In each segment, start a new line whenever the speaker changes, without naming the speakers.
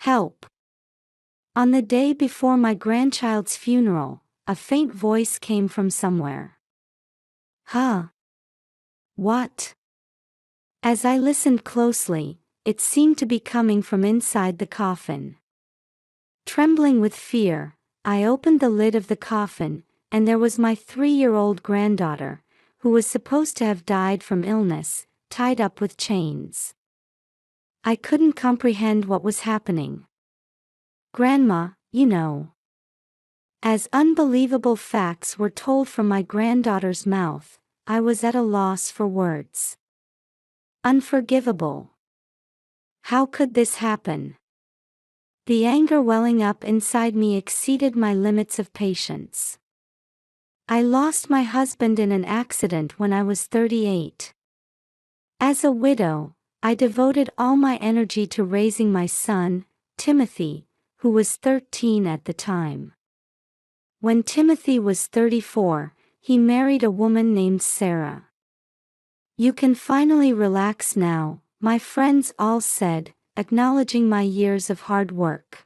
Help. On the day before my grandchild's funeral, a faint voice came from somewhere. Huh? What? As I listened closely, it seemed to be coming from inside the coffin. Trembling with fear, I opened the lid of the coffin, and there was my 3-year-old granddaughter, who was supposed to have died from illness, tied up with chains. I couldn't comprehend what was happening. Grandma, you know. As unbelievable facts were told from my granddaughter's mouth, I was at a loss for words. Unforgivable. How could this happen? The anger welling up inside me exceeded my limits of patience. I lost my husband in an accident when I was 38. As a widow, I devoted all my energy to raising my son, Timothy, who was 13 at the time. When Timothy was 34, he married a woman named Sarah. "You can finally relax now," my friends all said, acknowledging my years of hard work.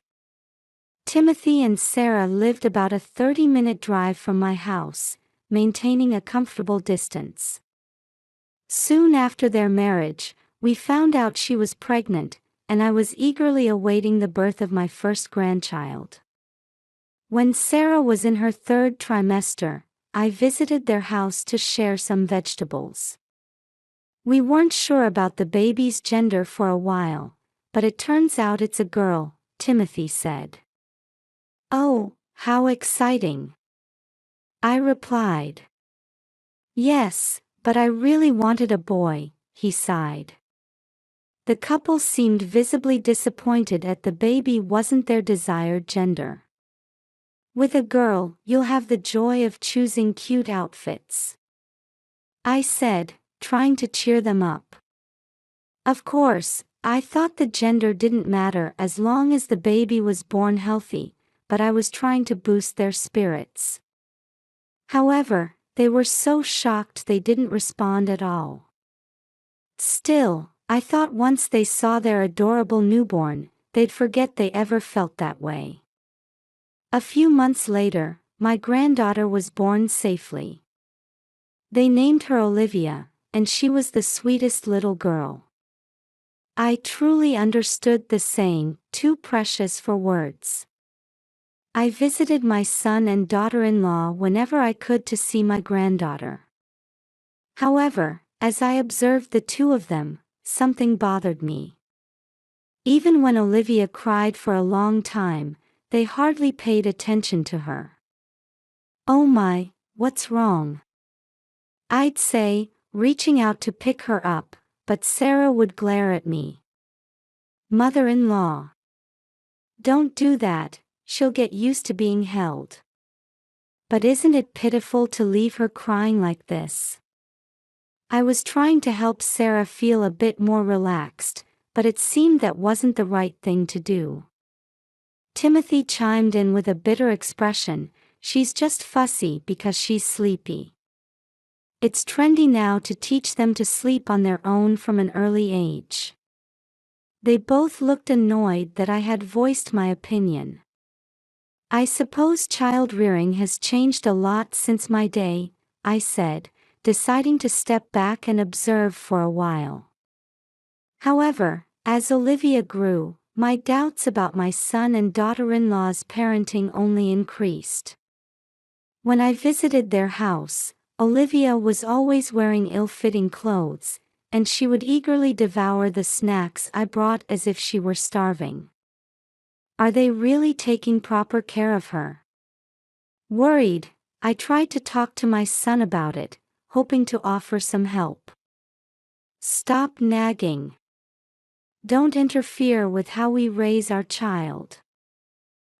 Timothy and Sarah lived about a 30-minute drive from my house, maintaining a comfortable distance. Soon after their marriage, we found out she was pregnant, and I was eagerly awaiting the birth of my first grandchild. When Sarah was in her 3rd trimester, I visited their house to share some vegetables. We weren't sure about the baby's gender for a while, but it turns out it's a girl, Timothy said. "Oh, how exciting!" I replied. "Yes, but I really wanted a boy," he sighed. The couple seemed visibly disappointed that the baby wasn't their desired gender. "With a girl, you'll have the joy of choosing cute outfits," I said, trying to cheer them up. Of course, I thought the gender didn't matter as long as the baby was born healthy, but I was trying to boost their spirits. However, they were so shocked they didn't respond at all. Still, I thought once they saw their adorable newborn, they'd forget they ever felt that way. A few months later, my granddaughter was born safely. They named her Olivia, and she was the sweetest little girl. I truly understood the saying, "too precious for words." I visited my son and daughter-in-law whenever I could to see my granddaughter. However, as I observed the two of them, something bothered me. Even when Olivia cried for a long time, they hardly paid attention to her. "Oh my, what's wrong?" I'd say, reaching out to pick her up, but Sarah would glare at me. "Mother-in-law, don't do that, she'll get used to being held." But isn't it pitiful to leave her crying like this? I was trying to help Sarah feel a bit more relaxed, but it seemed that wasn't the right thing to do. Timothy chimed in with a bitter expression, "She's just fussy because she's sleepy. It's trendy now to teach them to sleep on their own from an early age." They both looked annoyed that I had voiced my opinion. "I suppose child-rearing has changed a lot since my day," I said, deciding to step back and observe for a while. However, as Olivia grew, my doubts about my son and daughter-in-law's parenting only increased. When I visited their house, Olivia was always wearing ill-fitting clothes, and she would eagerly devour the snacks I brought as if she were starving. Are they really taking proper care of her? Worried, I tried to talk to my son about it, hoping to offer some help. "Stop nagging. Don't interfere with how we raise our child,"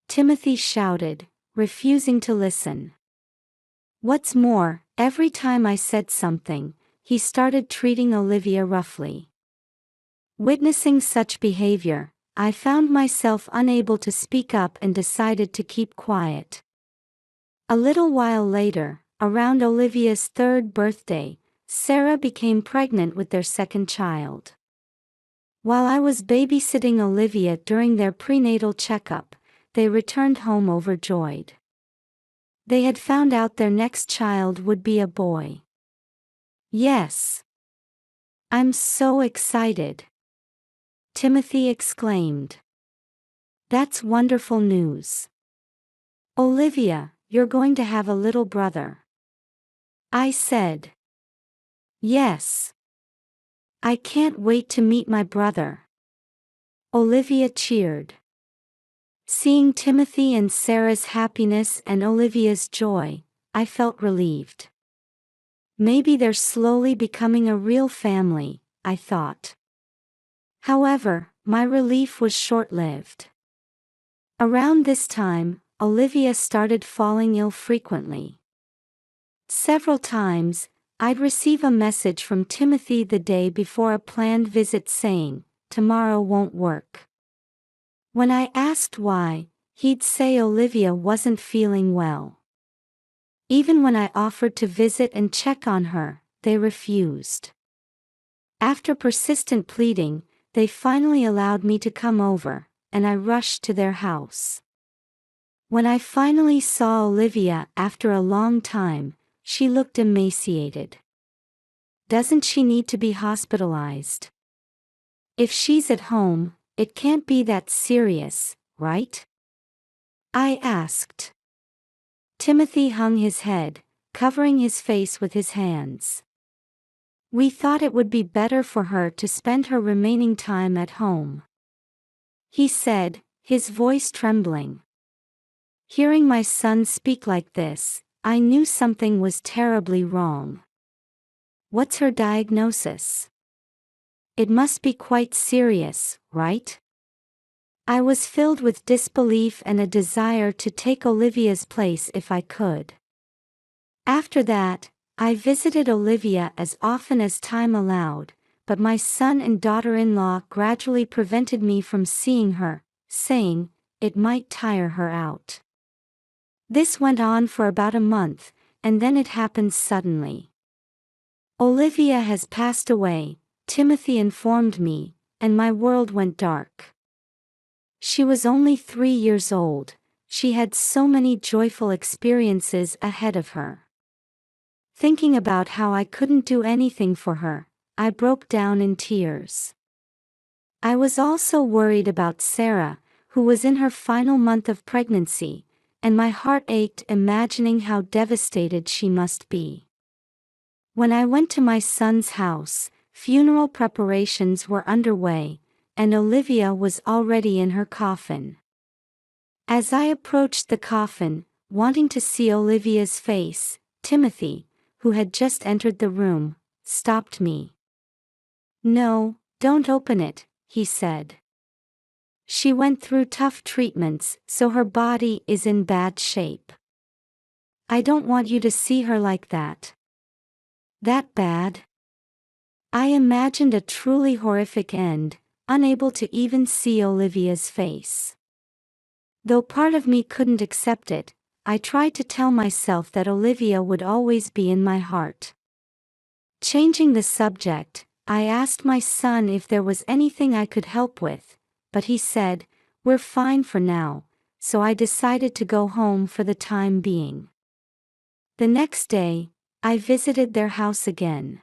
Timothy shouted, refusing to listen. What's more, every time I said something, he started treating Olivia roughly. Witnessing such behavior, I found myself unable to speak up and decided to keep quiet. A little while later, around Olivia's 3rd birthday, Sarah became pregnant with their 2nd child. While I was babysitting Olivia during their prenatal checkup, they returned home overjoyed. They had found out their next child would be a boy. Yes. I'm so excited, Timothy exclaimed. That's wonderful news. Olivia, you're going to have a little brother. I said. Yes. I can't wait to meet my brother. Olivia cheered. Seeing Timothy and Sarah's happiness and Olivia's joy, I felt relieved. Maybe they're slowly becoming a real family, I thought. However, my relief was short-lived. Around this time, Olivia started falling ill frequently. Several times, I'd receive a message from Timothy the day before a planned visit saying, "Tomorrow won't work." When I asked why, he'd say Olivia wasn't feeling well. Even when I offered to visit and check on her, they refused. After persistent pleading, they finally allowed me to come over, and I rushed to their house. When I finally saw Olivia after a long time, she looked emaciated. Doesn't she need to be hospitalized? If she's at home, it can't be that serious, right? I asked. Timothy hung his head, covering his face with his hands. We thought it would be better for her to spend her remaining time at home, he said, his voice trembling. Hearing my son speak like this, I knew something was terribly wrong. What's her diagnosis? It must be quite serious, right? I was filled with disbelief and a desire to take Olivia's place if I could. After that, I visited Olivia as often as time allowed, but my son and daughter-in-law gradually prevented me from seeing her, saying, it might tire her out. This went on for about a month, and then it happened suddenly. Olivia has passed away, Timothy informed me, and my world went dark. She was only 3 years old, she had so many joyful experiences ahead of her. Thinking about how I couldn't do anything for her, I broke down in tears. I was also worried about Sarah, who was in her final month of pregnancy, and my heart ached imagining how devastated she must be. When I went to my son's house, funeral preparations were underway, and Olivia was already in her coffin. As I approached the coffin, wanting to see Olivia's face, Timothy, who had just entered the room, stopped me. No, don't open it, he said. She went through tough treatments, so her body is in bad shape. I don't want you to see her like that. That bad? I imagined a truly horrific end, unable to even see Olivia's face. Though part of me couldn't accept it, I tried to tell myself that Olivia would always be in my heart. Changing the subject, I asked my son if there was anything I could help with, but he said, we're fine for now, so I decided to go home for the time being. The next day, I visited their house again.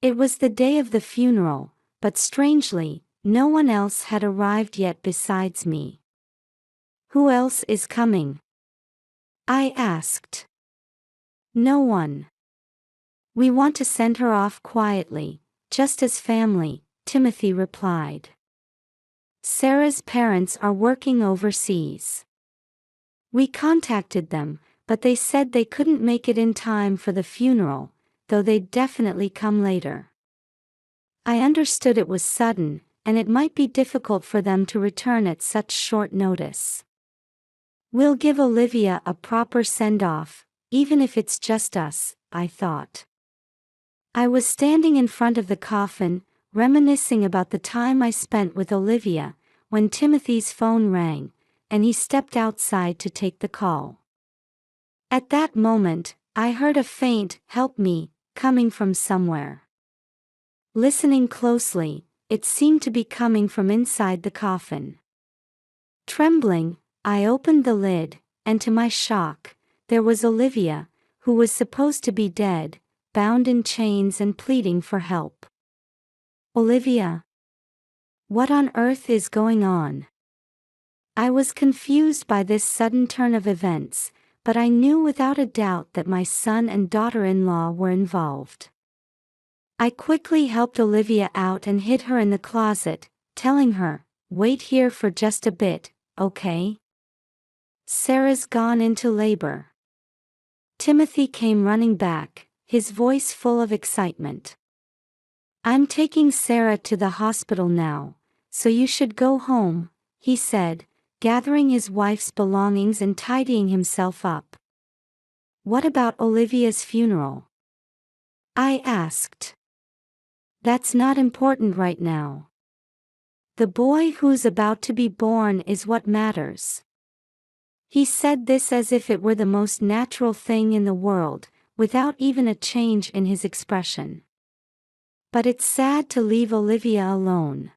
It was the day of the funeral, but strangely, no one else had arrived yet besides me. Who else is coming? I asked. No one. We want to send her off quietly, just as family, Timothy replied. Sarah's parents are working overseas. We contacted them, but they said they couldn't make it in time for the funeral, though they'd definitely come later. I understood it was sudden, and it might be difficult for them to return at such short notice. We'll give Olivia a proper send-off, even if it's just us, I thought. I was standing in front of the coffin, reminiscing about the time I spent with Olivia, when Timothy's phone rang, and he stepped outside to take the call. At that moment, I heard a faint, "Help me," coming from somewhere. Listening closely, it seemed to be coming from inside the coffin. Trembling, I opened the lid, and to my shock, there was Olivia, who was supposed to be dead, bound in chains and pleading for help. Olivia? What on earth is going on? I was confused by this sudden turn of events, but I knew without a doubt that my son and daughter-in-law were involved. I quickly helped Olivia out and hid her in the closet, telling her, "Wait here for just a bit, okay? Sarah's gone into labor." Timothy came running back, his voice full of excitement. "I'm taking Sarah to the hospital now, so you should go home," he said, gathering his wife's belongings and tidying himself up. "What about Olivia's funeral?" I asked. "That's not important right now. The boy who's about to be born is what matters." He said this as if it were the most natural thing in the world, without even a change in his expression. "But it's sad to leave Olivia alone."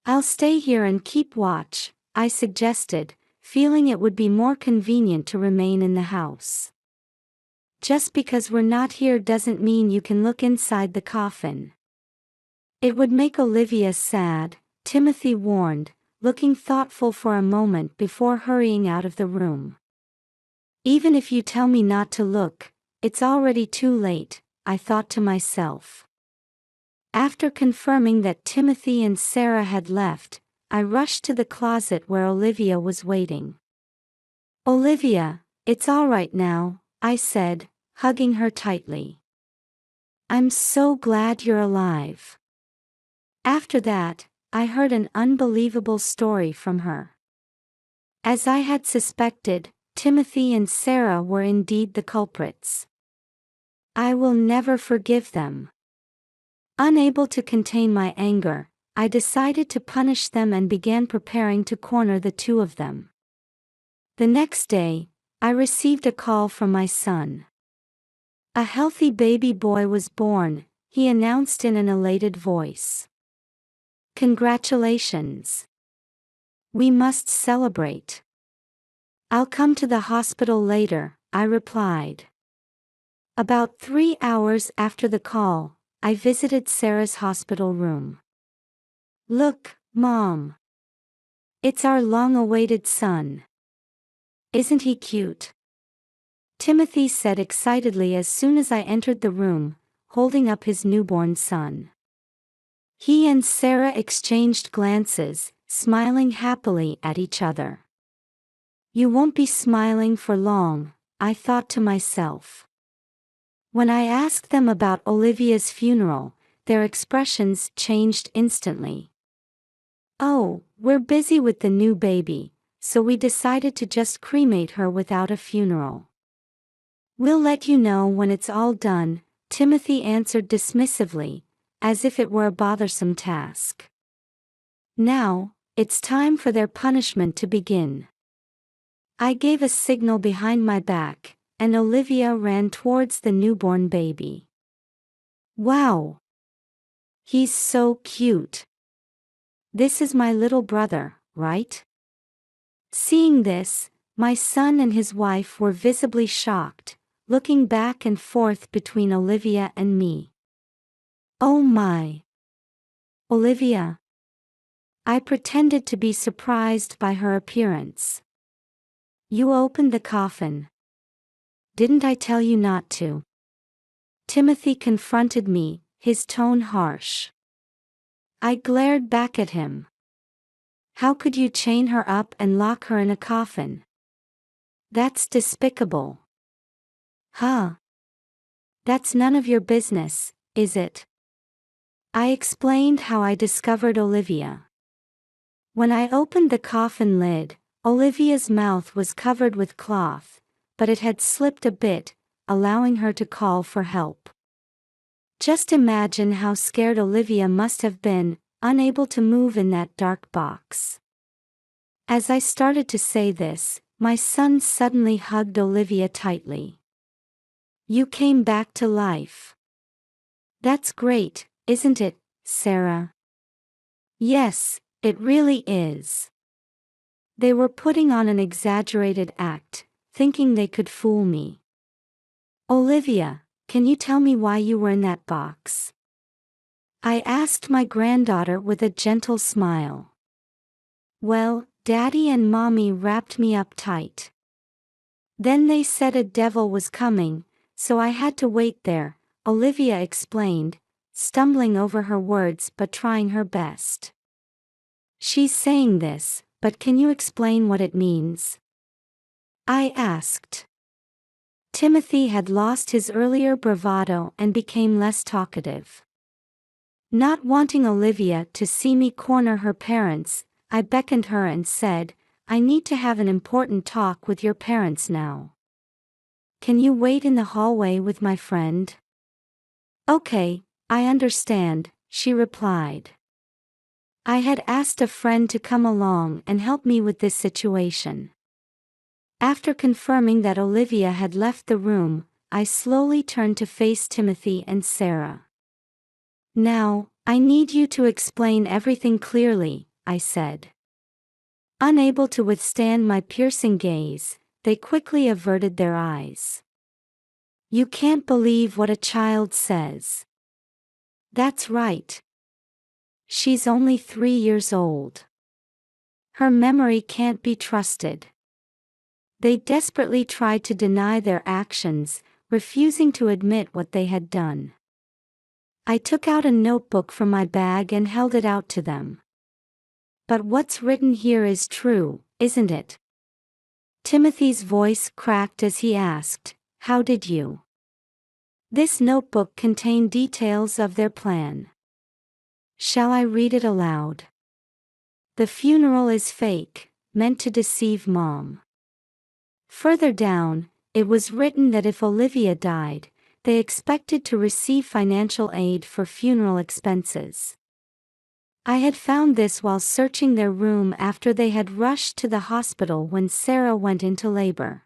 "I'll stay here and keep watch," I suggested, feeling it would be more convenient to remain in the house. "Just because we're not here doesn't mean you can look inside the coffin." "It would make Olivia sad," Timothy warned, looking thoughtful for a moment before hurrying out of the room. "Even if you tell me not to look, it's already too late," I thought to myself. After confirming that Timothy and Sarah had left, I rushed to the closet where Olivia was waiting. "Olivia, it's all right now," I said, hugging her tightly. "I'm so glad you're alive." After that, I heard an unbelievable story from her. As I had suspected, Timothy and Sarah were indeed the culprits. I will never forgive them. Unable to contain my anger, I decided to punish them and began preparing to corner the two of them. The next day, I received a call from my son. A healthy baby boy was born, he announced in an elated voice. "Congratulations. We must celebrate." "I'll come to the hospital later," I replied. About 3 hours after the call, I visited Sarah's hospital room. "Look, Mom. It's our long-awaited son. Isn't he cute?" Timothy said excitedly as soon as I entered the room, holding up his newborn son. He and Sarah exchanged glances, smiling happily at each other. "You won't be smiling for long," I thought to myself. When I asked them about Olivia's funeral, their expressions changed instantly. "Oh, we're busy with the new baby, so we decided to just cremate her without a funeral. We'll let you know when it's all done," Timothy answered dismissively, as if it were a bothersome task. Now, it's time for their punishment to begin. I gave a signal behind my back, and Olivia ran towards the newborn baby. "Wow! He's so cute. This is my little brother, right?" Seeing this, my son and his wife were visibly shocked, looking back and forth between Olivia and me. "Oh my! Olivia!" I pretended to be surprised by her appearance. "You opened the coffin. Didn't I tell you not to?" Timothy confronted me, his tone harsh. I glared back at him. "How could you chain her up and lock her in a coffin? That's despicable." "Huh? That's none of your business, is it?" I explained how I discovered Olivia. When I opened the coffin lid, Olivia's mouth was covered with cloth, but it had slipped a bit, allowing her to call for help. Just imagine how scared Olivia must have been, unable to move in that dark box. As I started to say this, my son suddenly hugged Olivia tightly. "You came back to life. That's great, isn't it, Sarah?" Yes, it really is. They were putting on an exaggerated act, thinking they could fool me. Olivia, can you tell me why you were in that box? I asked my granddaughter with a gentle smile. Well, Daddy and Mommy wrapped me up tight. Then they said a devil was coming, so I had to wait there, Olivia explained, stumbling over her words but trying her best. She's saying this, but can you explain what it means? I asked. Timothy had lost his earlier bravado and became less talkative. Not wanting Olivia to see me corner her parents, I beckoned her and said, I need to have an important talk with your parents now. Can you wait in the hallway with my friend? Okay, I understand, she replied. I had asked a friend to come along and help me with this situation. After confirming that Olivia had left the room, I slowly turned to face Timothy and Sarah. Now, I need you to explain everything clearly, I said. Unable to withstand my piercing gaze, they quickly averted their eyes. You can't believe what a child says. That's right. She's only 3 years old. Her memory can't be trusted. They desperately tried to deny their actions, refusing to admit what they had done. I took out a notebook from my bag and held it out to them. But what's written here is true, isn't it? Timothy's voice cracked as he asked, How did you? This notebook contained details of their plan. Shall I read it aloud? The funeral is fake, meant to deceive Mom. Further down, it was written that if Olivia died, they expected to receive financial aid for funeral expenses. I had found this while searching their room after they had rushed to the hospital when Sarah went into labor.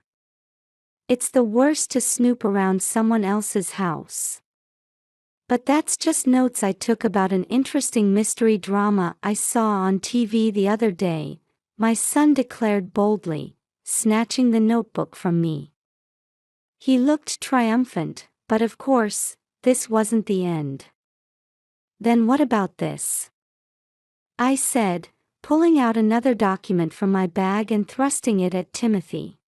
It's the worst to snoop around someone else's house. But that's just notes I took about an interesting mystery drama I saw on TV the other day, my son declared boldly, snatching the notebook from me. He looked triumphant, but of course, this wasn't the end. Then what about this? I said, pulling out another document from my bag and thrusting it at Timothy.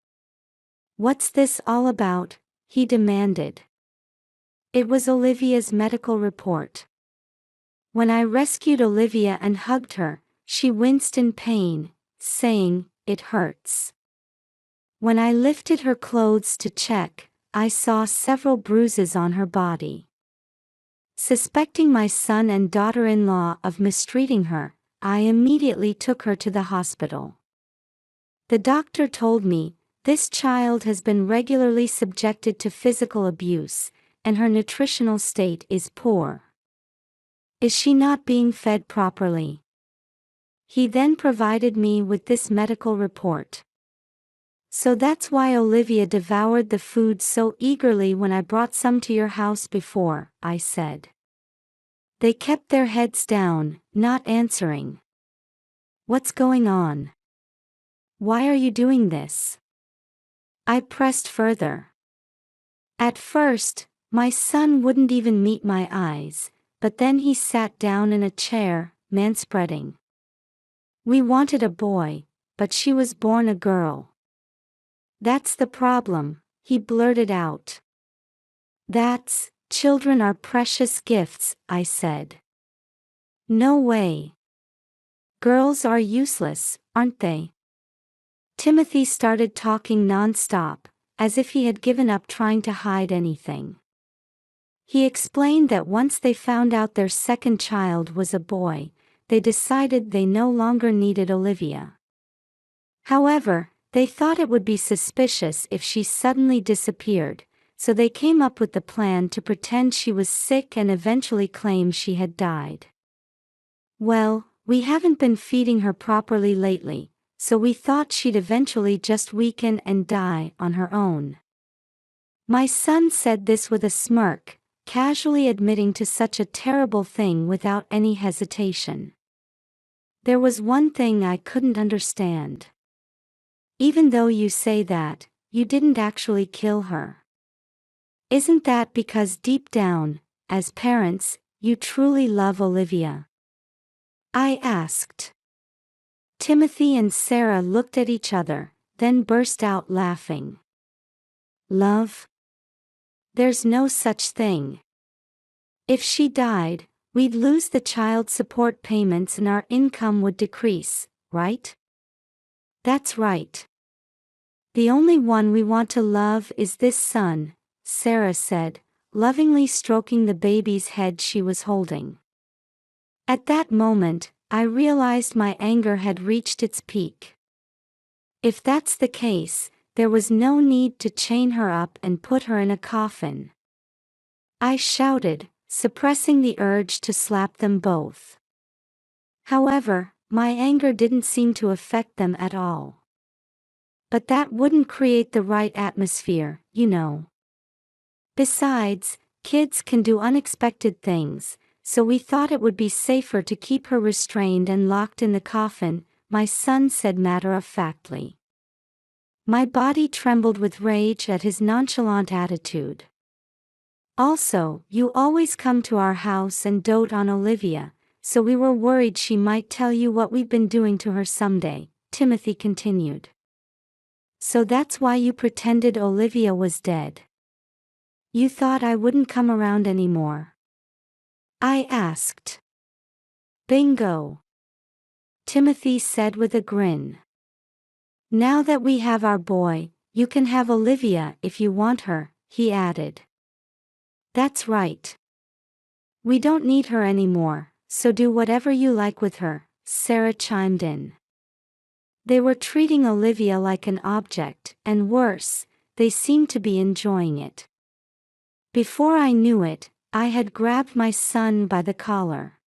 What's this all about? He demanded. It was Olivia's medical report. When I rescued Olivia and hugged her, she winced in pain, saying, It hurts. When I lifted her clothes to check, I saw several bruises on her body. Suspecting my son and daughter-in-law of mistreating her, I immediately took her to the hospital. The doctor told me, this child has been regularly subjected to physical abuse, and her nutritional state is poor. Is she not being fed properly? He then provided me with this medical report. So that's why Olivia devoured the food so eagerly when I brought some to your house before, I said. They kept their heads down, not answering. What's going on? Why are you doing this? I pressed further. At first, my son wouldn't even meet my eyes, but then he sat down in a chair, manspreading. We wanted a boy, but she was born a girl. That's the problem, he blurted out. Children are precious gifts, I said. No way. Girls are useless, aren't they? Timothy started talking non-stop, as if he had given up trying to hide anything. He explained that once they found out their second child was a boy, they decided they no longer needed Olivia. However, they thought it would be suspicious if she suddenly disappeared, so they came up with the plan to pretend she was sick and eventually claim she had died. Well, we haven't been feeding her properly lately, so we thought she'd eventually just weaken and die on her own. My son said this with a smirk, casually admitting to such a terrible thing without any hesitation. There was one thing I couldn't understand. Even though you say that, you didn't actually kill her. Isn't that because deep down, as parents, you truly love Olivia? I asked. Timothy and Sarah looked at each other, then burst out laughing. Love? There's no such thing. If she died, we'd lose the child support payments and our income would decrease, right? That's right. The only one we want to love is this son, Sarah said, lovingly stroking the baby's head she was holding. At that moment, I realized my anger had reached its peak. If that's the case, there was no need to chain her up and put her in a coffin. I shouted, suppressing the urge to slap them both. However, my anger didn't seem to affect them at all. But that wouldn't create the right atmosphere, you know. Besides, kids can do unexpected things, so we thought it would be safer to keep her restrained and locked in the coffin, my son said matter-of-factly. My body trembled with rage at his nonchalant attitude. Also, you always come to our house and dote on Olivia, so we were worried she might tell you what we've been doing to her someday, Timothy continued. So that's why you pretended Olivia was dead. You thought I wouldn't come around anymore? I asked. Bingo. Timothy said with a grin. Now that we have our boy, you can have Olivia if you want her, he added. That's right. We don't need her anymore, so do whatever you like with her, Sarah chimed in. They were treating Olivia like an object, and worse, they seemed to be enjoying it. Before I knew it, I had grabbed my son by the collar.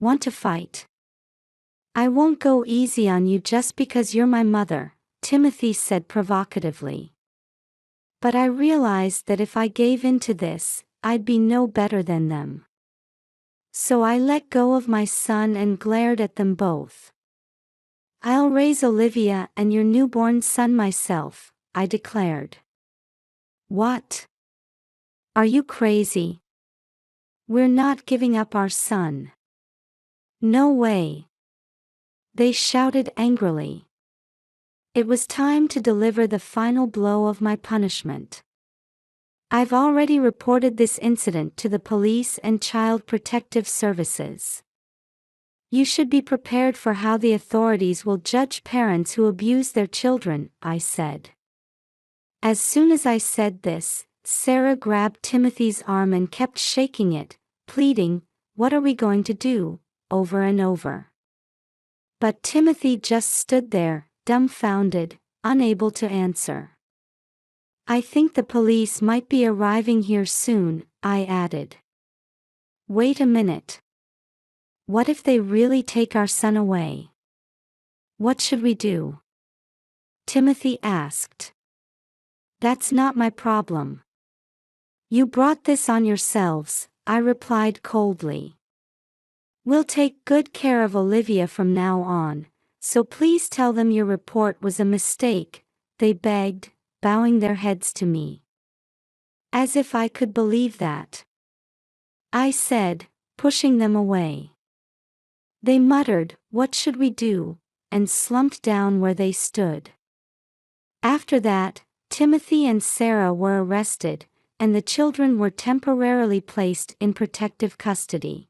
Want to fight? I won't go easy on you just because you're my mother, Timothy said provocatively. But I realized that if I gave in to this, I'd be no better than them. So I let go of my son and glared at them both. I'll raise Olivia and your newborn son myself, I declared. What? Are you crazy? We're not giving up our son. No way. They shouted angrily. It was time to deliver the final blow of my punishment. I've already reported this incident to the police and Child Protective Services. You should be prepared for how the authorities will judge parents who abuse their children, I said. As soon as I said this, Sarah grabbed Timothy's arm and kept shaking it, pleading, "What are we going to do?" over and over. But Timothy just stood there, dumbfounded, unable to answer. I think the police might be arriving here soon, I added. Wait a minute. What if they really take our son away? What should we do? Timothy asked. That's not my problem. You brought this on yourselves, I replied coldly. We'll take good care of Olivia from now on, so please tell them your report was a mistake, they begged, bowing their heads to me. As if I could believe that. I said, pushing them away. They muttered, "What should we do?" and slumped down where they stood. After that, Timothy and Sarah were arrested, and the children were temporarily placed in protective custody.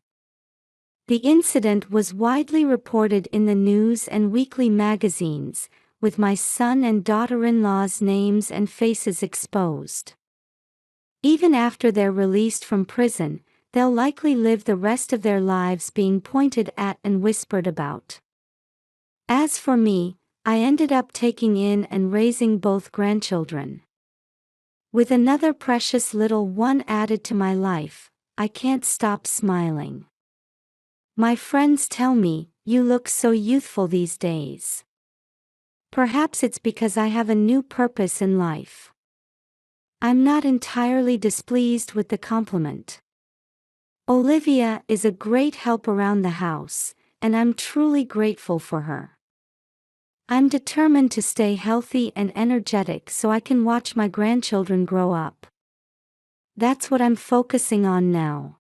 The incident was widely reported in the news and weekly magazines, with my son and daughter-in-law's names and faces exposed. Even after they're released from prison, they'll likely live the rest of their lives being pointed at and whispered about. As for me, I ended up taking in and raising both grandchildren. With another precious little one added to my life, I can't stop smiling. My friends tell me, "You look so youthful these days." Perhaps it's because I have a new purpose in life. I'm not entirely displeased with the compliment. Olivia is a great help around the house, and I'm truly grateful for her. I'm determined to stay healthy and energetic so I can watch my grandchildren grow up. That's what I'm focusing on now.